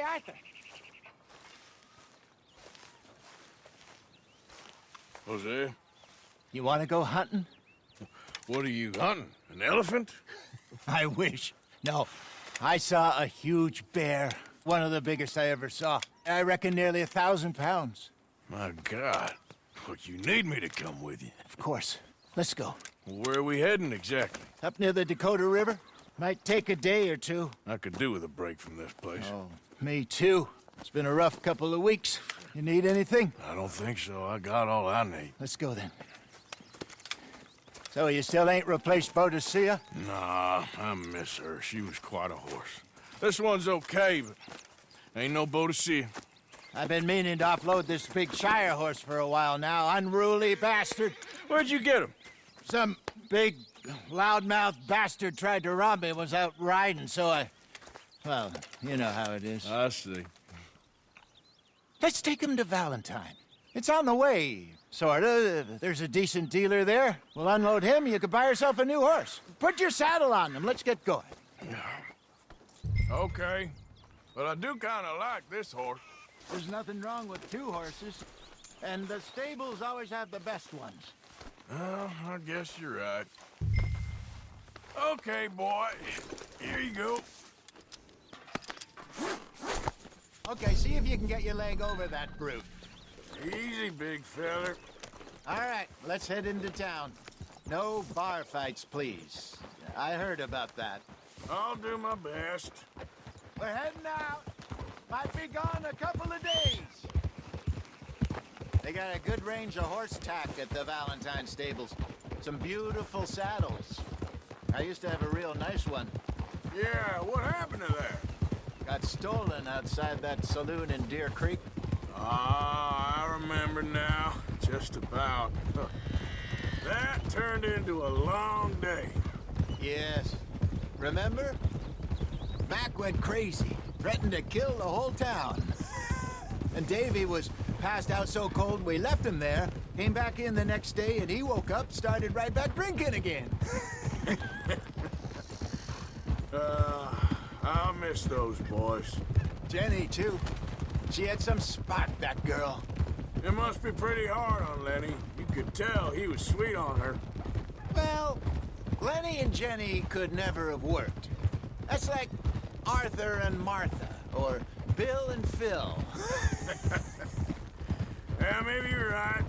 Hey, Arthur. Jose, You want to go hunting? what are you hunting? An elephant? I wish. No, I saw a huge bear. One of the biggest I ever saw. I reckon nearly 1,000 pounds. My God. But you need me to come with you. Of course. Let's go. Where are we heading exactly? Up near the Dakota River. Might take a day or two. I could do with a break from this place. Oh, me too. It's been a rough couple of weeks. You need anything? I don't think so. I got all I need. Let's go then. So you still ain't replaced Boadicea? Nah, I miss her. She was quite a horse. This one's okay, but ain't no Boadicea. I've been meaning to offload this big Shire horse for a while now. Unruly bastard. Where'd you get him? Some big, loudmouth bastard tried to rob me and was out riding, so I... Well, you know how it is. I see. Let's take him to Valentine. It's on the way, sorta. There's a decent dealer there. We'll unload him, you could buy yourself a new horse. Put your saddle on him, let's get going. Okay. But I do kind of like this horse. There's nothing wrong with two horses, and the stables always have the best ones. Well, I guess you're right. Okay, boy. Here you go. Okay, see if you can get your leg over that brute. Easy, big feller. All right, let's head into town. No bar fights, please. I heard about that. I'll do my best. We're heading out. Might be gone a couple of days. They got a good range of horse tack at the Valentine stables. Some beautiful saddles. I used to have a real nice one. Yeah, what happened to that? Got stolen outside that saloon in Deer Creek. Ah, I remember now. Just about. That turned into a long day. Yes. Remember? Mac went crazy. Threatened to kill the whole town. And Davy was passed out so cold we left him there. Came back in the next day and he woke up, started right back drinking again. I'll miss those boys. Jenny, too. She had some spot, that girl. It must be pretty hard on Lenny. You could tell he was sweet on her. Well, Lenny and Jenny could never have worked. That's like Arthur and Martha, or Bill and Phil. Yeah, maybe you're right.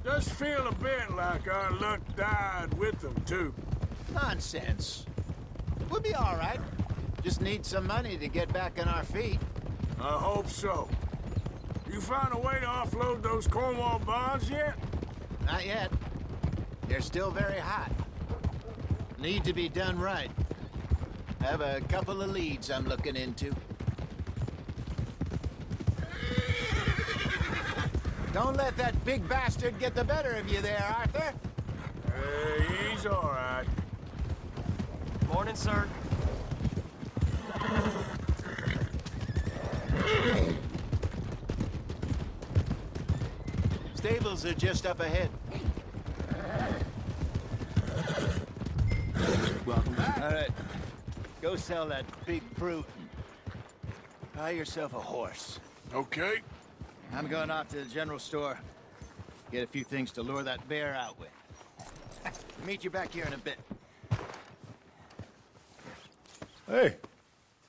Just feel a bit like our luck died with them, too. Nonsense. We'll be all right. Just need some money to get back on our feet. I hope so. You find a way to offload those Cornwall bonds yet? Not yet. They're still very hot. Need to be done right. Have a couple of leads I'm looking into. Don't let that big bastard get the better of you there, Arthur. He's all right. Morning, sir. Stables are just up ahead. Welcome back. All right. Go sell that big brute and buy yourself a horse. Okay. I'm going off to the general store. Get a few things to lure that bear out with. Meet you back here in a bit. Hey,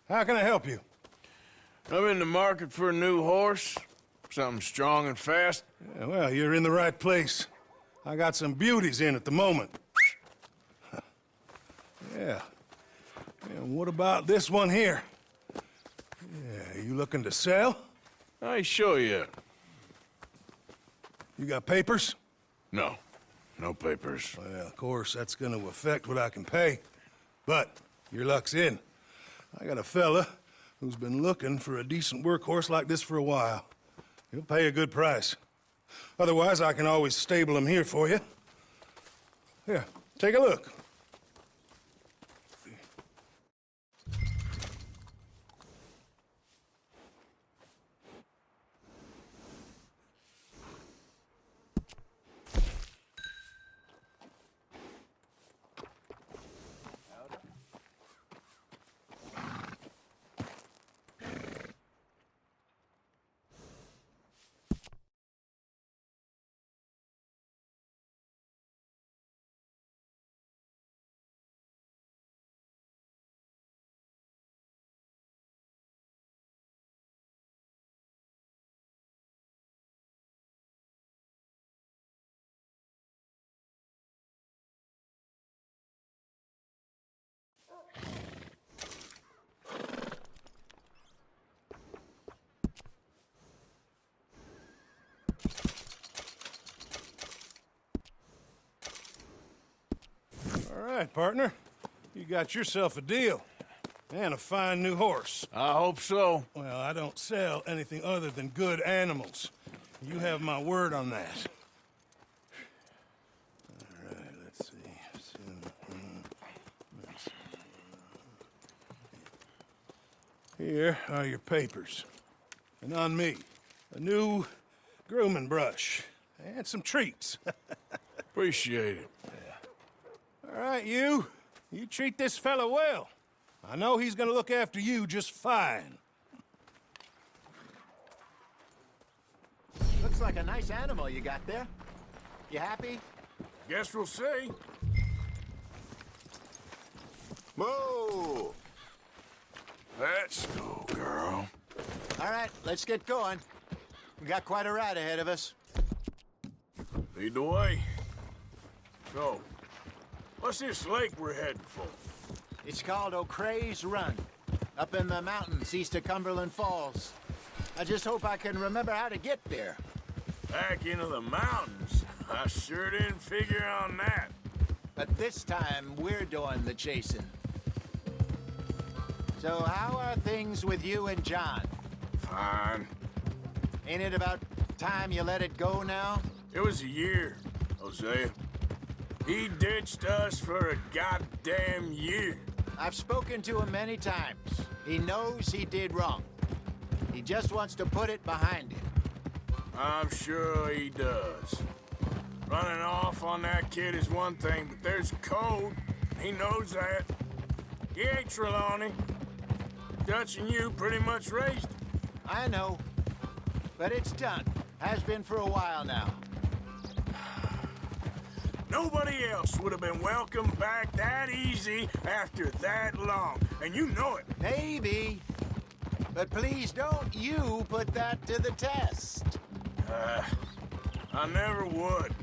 how can I help you? I'm in the market for a new horse. Something strong and fast. Yeah, well, you're in the right place. I got some beauties in at the moment. Yeah. And what about this one here? Yeah, you looking to sell? I ain't sure yet. You got papers? No. No papers. Well, of course, that's gonna affect what I can pay. But your luck's in. I got a fella who's been looking for a decent workhorse like this for a while. He'll pay a good price. Otherwise, I can always stable him here for you. Here, take a look. right, partner. You got yourself a deal. And a fine new horse. I hope so. Well, I don't sell anything other than good animals. You have my word on that. All right, let's see. Here are your papers. And on me, a new grooming brush. And some treats. Appreciate it. All right, you treat this fella well. I know he's gonna look after you just fine. Looks like a nice animal you got there. You happy? Guess we'll see. Whoa! Let's go, girl. All right, let's get going. We got quite a ride ahead of us. Lead the way. So, what's this lake we're heading for? It's called O'Creagh's Run, up in the mountains east of Cumberland Falls. I just hope I can remember how to get there. Back into the mountains? I sure didn't figure on that. But this time, we're doing the chasing. So how are things with you and John? Fine. Ain't it about time you let it go now? It was a year, Hosea. He ditched us for a goddamn year. I've spoken to him many times. He knows he did wrong. He just wants to put it behind him. I'm sure he does. Running off on that kid is one thing, but there's code. He knows that. He ain't Trelawney. Dutch and you pretty much raised him. I know. But it's done. Has been for a while now. Nobody else would have been welcomed back that easy after that long. And you know it. Maybe. But please don't you put that to the test. I never would.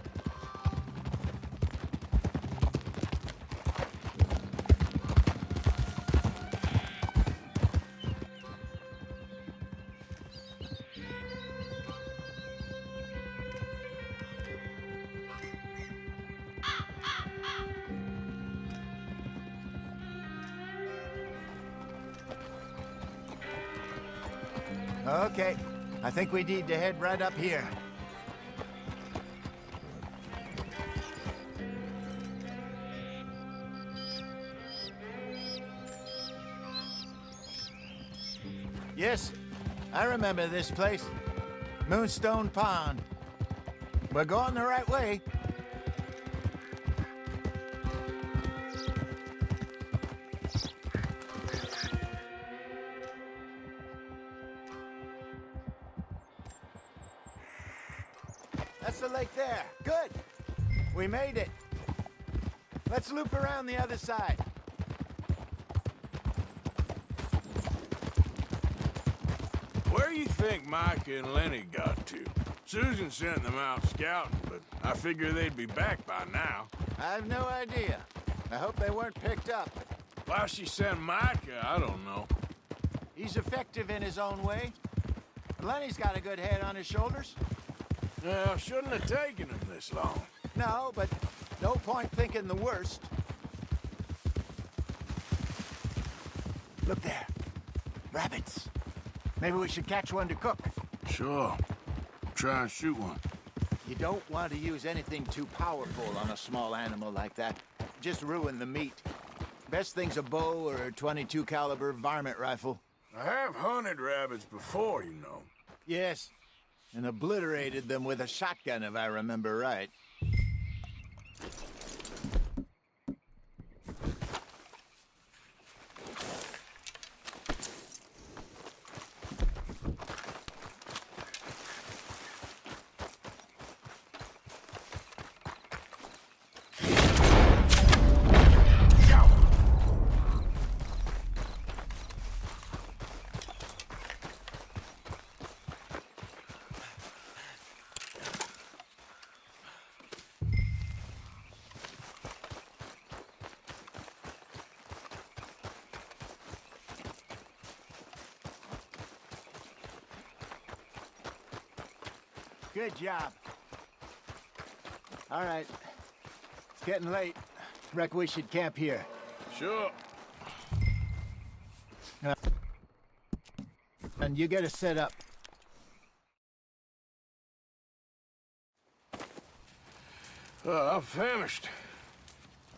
Okay. I think we need to head right up here. Yes, I remember this place. Moonstone Pond. We're going the right way. That's the lake there. Good. We made it. Let's loop around the other side. Where you think Micah and Lenny got to? Susan sent them out scouting, but I figure they'd be back by now. I have no idea. I hope they weren't picked up. Why she sent Micah, I don't know. He's effective in his own way. Lenny's got a good head on his shoulders. Well, shouldn't have taken him this long. No, but no point thinking the worst. Look there. Rabbits. Maybe we should catch one to cook. Sure. Try and shoot one. You don't want to use anything too powerful on a small animal like that. Just ruin the meat. Best thing's a bow or a .22 caliber varmint rifle. I have hunted rabbits before, you know. Yes, and obliterated them with a shotgun, if I remember right. Good job. All right. It's getting late. Reckon we should camp here. Sure. And you get us set up. I'm famished.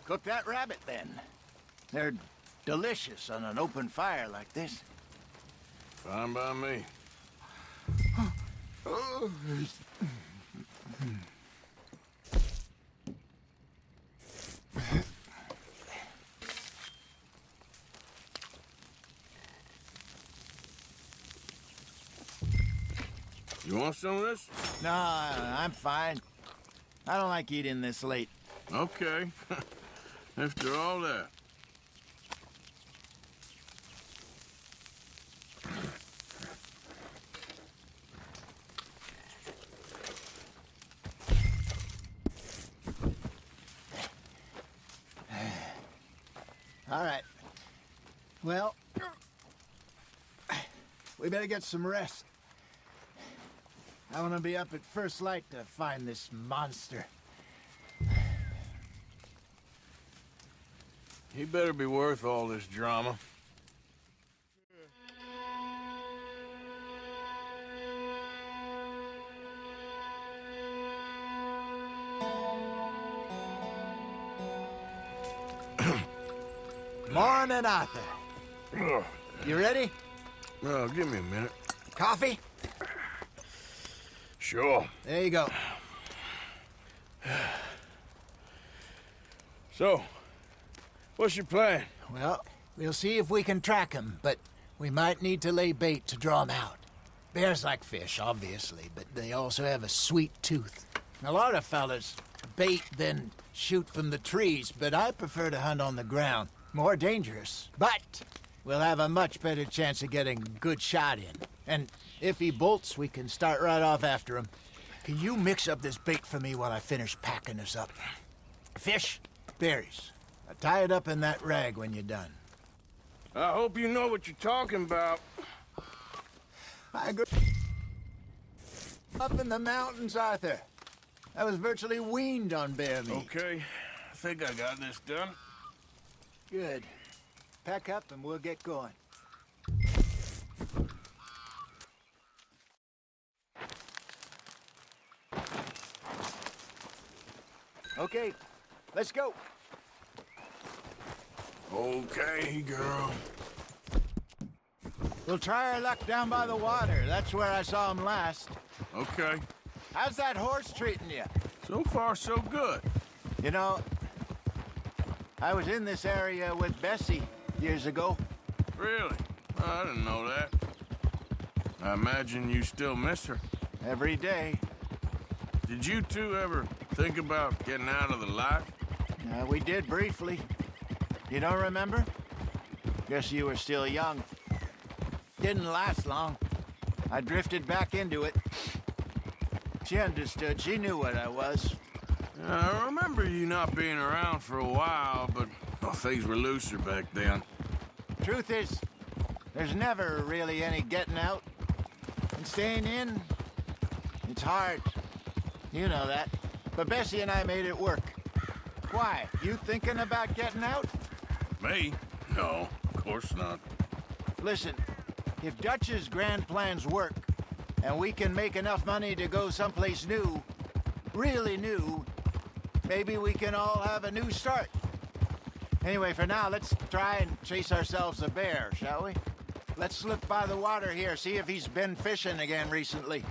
Cook that rabbit, then. They're delicious on an open fire like this. Fine by me. You want some of this? No, I'm fine. I don't like eating this late. Okay. After all that. All right. Well, we better get some rest. I want to be up at first light to find this monster. He better be worth all this drama. Morning, Arthur. You ready? Well, give me a minute. Coffee? Sure. There you go. So, what's your plan? Well, we'll see if we can track him, but we might need to lay bait to draw him out. Bears like fish, obviously, but they also have a sweet tooth. A lot of fellas bait, then shoot from the trees, but I prefer to hunt on the ground. More dangerous, but we'll have a much better chance of getting a good shot in. And if he bolts, we can start right off after him. Can you mix up this bait for me while I finish packing this up? Fish, berries. Tie it up in that rag when you're done. I hope you know what you're talking about. I grew up in the mountains, Arthur. I was virtually weaned on bear meat. Okay, I think I got this done. Good. Pack up and we'll get going. Okay, let's go. Okay, girl. We'll try our luck down by the water. That's where I saw him last. Okay. How's that horse treating you? So far, so good. You know, I was in this area with Bessie years ago. Really? I didn't know that. I imagine you still miss her. Every day. Did you two ever think about getting out of the life? We did briefly. You don't remember? Guess you were still young. Didn't last long. I drifted back into it. She understood. She knew what I was. I remember you not being around for a while, but well, things were looser back then. Truth is, there's never really any getting out. And staying in, it's hard. You know that. But Bessie and I made it work. Why? You thinking about getting out? Me? No, of course not. Listen, if Dutch's grand plans work, and we can make enough money to go someplace new, really new, maybe we can all have a new start. Anyway, for now, let's try and chase ourselves a bear, shall we? Let's look by the water here, see if he's been fishing again recently.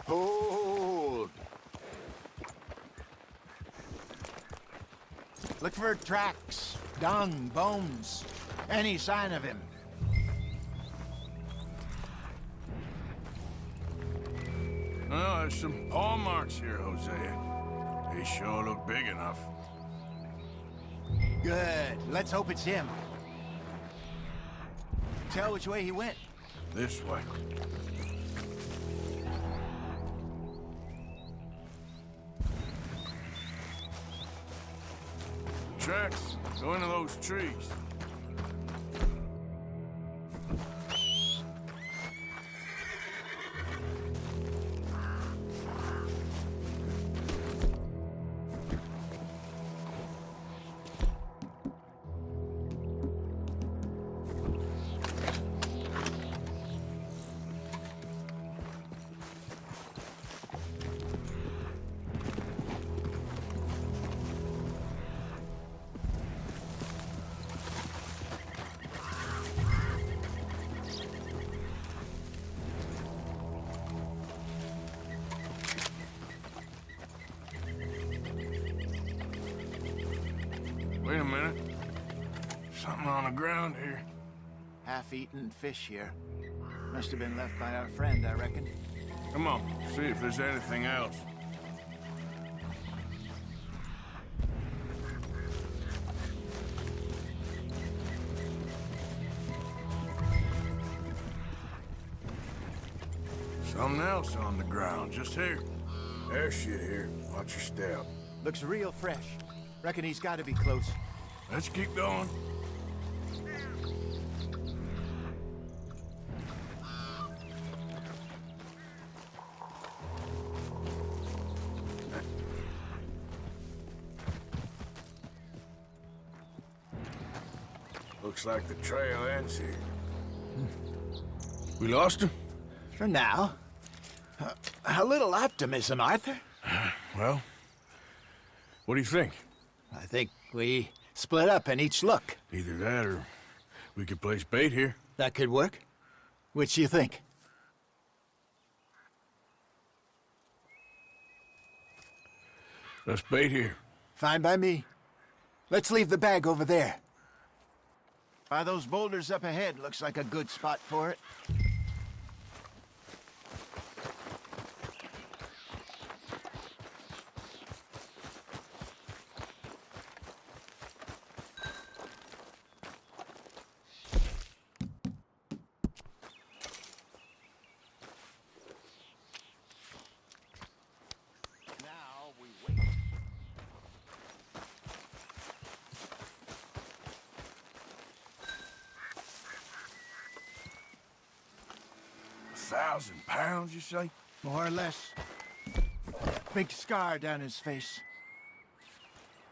Hold. Look for tracks, dung, bones, any sign of him. Well, there's some paw marks here, Hosea. They sure look big enough. Good. Let's hope it's him. Tell which way he went. This way. Tracks. Go into those trees. Something on the ground here. Half-eaten fish here. Must have been left by our friend, I reckon. Come on, see if there's anything else. Something else on the ground, just here. There's shit here. Watch your step. Looks real fresh. Reckon he's got to be close. Let's keep going. Looks like the trail ends here. We lost him? For now. A little optimism, Arthur. Well, what do you think? I think we split up and each look. Either that or we could place bait here. That could work. Which do you think? Let's bait here. Fine by me. Let's leave the bag over there. By those boulders up ahead, looks like a good spot for it. Now we wait. £1,000, you say? More or less. Big scar down his face.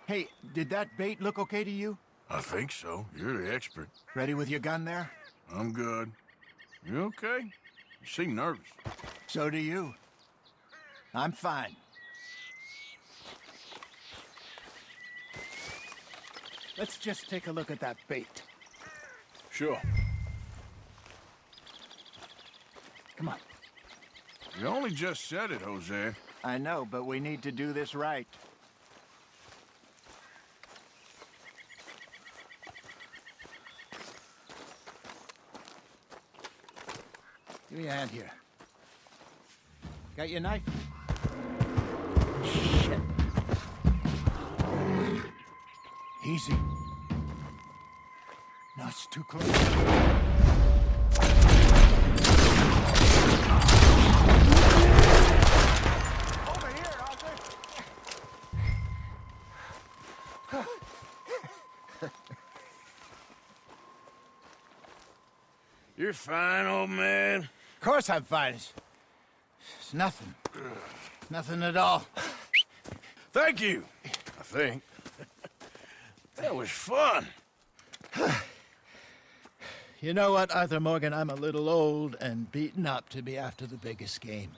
Hey, did that bait look okay to you? I think so. You're the expert. Ready with your gun there? I'm good. You okay? You seem nervous. So do you. I'm fine. Let's just take a look at that bait. Sure. Come on. You only just said it, Jose. I know, but we need to do this right. Give me a hand here. Got your knife? Shit. Easy. No, it's too close. Over here, Arthur. You're fine, old man. Of course I'm fine. It's nothing. Nothing at all. Thank you, I think. That was fun. You know what, Arthur Morgan? I'm a little old and beaten up to be after the biggest game.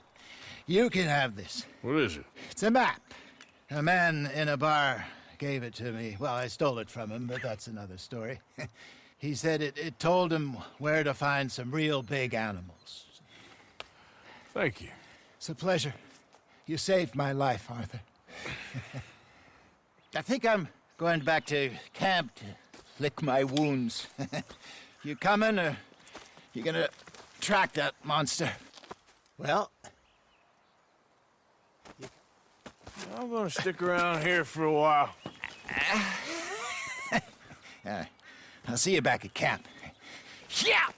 You can have this. What is it? It's a map. A man in a bar gave it to me. Well, I stole it from him, but that's another story. He said it told him where to find some real big animals. Thank you. It's a pleasure. You saved my life, Arthur. I think I'm going back to camp to lick my wounds. You coming, or you gonna track that monster? Well... I'm gonna stick around here for a while. All right. I'll see you back at camp. Yeah!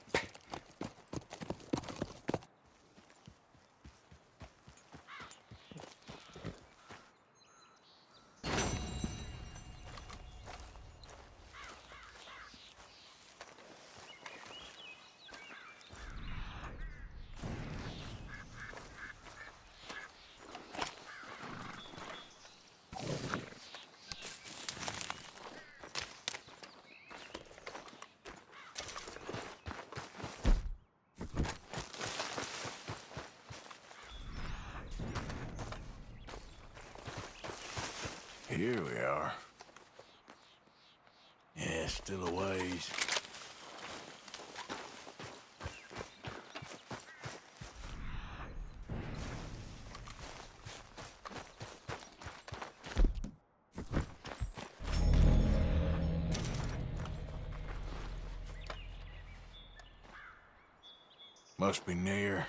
Here we are. Yeah, still a ways. Must be near.